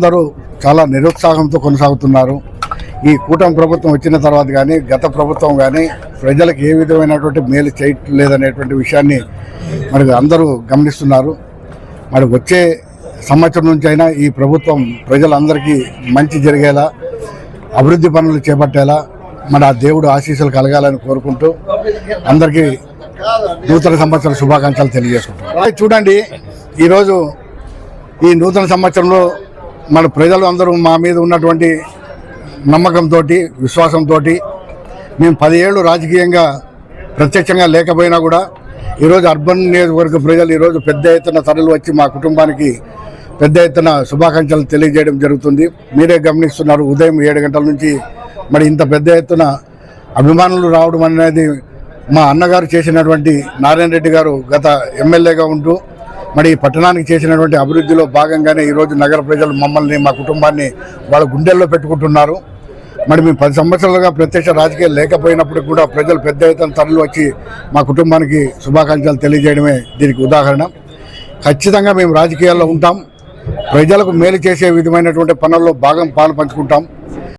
అందరూ చాలా నిరుత్సాహంతో కొనసాగుతున్నారు. ఈ కూటమి ప్రభుత్వం వచ్చిన తర్వాత కానీ గత ప్రభుత్వం కానీ ప్రజలకు ఏ విధమైనటువంటి మేలు చేయట్లేదనేటువంటి విషయాన్ని మరి అందరూ గమనిస్తున్నారు. మరి వచ్చే సంవత్సరం నుంచి అయినా ఈ ప్రభుత్వం ప్రజలందరికీ మంచి జరిగేలా, అభివృద్ధి పనులు చేపట్టేలా మన దేవుడు ఆశీస్సులు కలగాలని కోరుకుంటూ అందరికీ నూతన సంవత్సర శుభాకాంక్షలు తెలియజేసుకుంటాం. చూడండి, ఈరోజు ఈ నూతన సంవత్సరంలో మన ప్రజలు అందరూ మా మీద ఉన్నటువంటి నమ్మకంతో, విశ్వాసంతో మేము 10 ఏళ్ళు రాజకీయంగా ప్రత్యక్షంగా లేకపోయినా కూడా ఈరోజు అర్బన్ నియోజకవర్గ ప్రజలు ఈరోజు పెద్ద ఎత్తున తరలి వచ్చి మా కుటుంబానికి పెద్ద ఎత్తున శుభాకాంక్షలు తెలియజేయడం జరుగుతుంది. మీరే గమనిస్తున్నారు, ఉదయం 7 గంటల నుంచి మరి ఇంత పెద్ద ఎత్తున అభిమానులు రావడం అనేది మా అన్నగారు చేసినటువంటి నారాయణ రెడ్డి గారు గత ఎమ్మెల్యేగా ఉంటూ మరి ఈ పట్టణానికి చేసినటువంటి అభివృద్ధిలో భాగంగానే ఈరోజు నగర ప్రజలు మమ్మల్ని, మా కుటుంబాన్ని వాళ్ళ గుండెల్లో పెట్టుకుంటున్నారు. మరి మేము 10 సంవత్సరాలుగా ప్రత్యక్ష రాజకీయాలు లేకపోయినప్పుడు కూడా ప్రజలు పెద్ద ఎత్తున తరలి వచ్చి మా కుటుంబానికి శుభాకాంక్షలు తెలియజేయడమే దీనికి ఉదాహరణ. ఖచ్చితంగా మేము రాజకీయాల్లో ఉంటాం, ప్రజలకు మేలు చేసే విధమైనటువంటి పనుల్లో పాలు పంచుకుంటాం.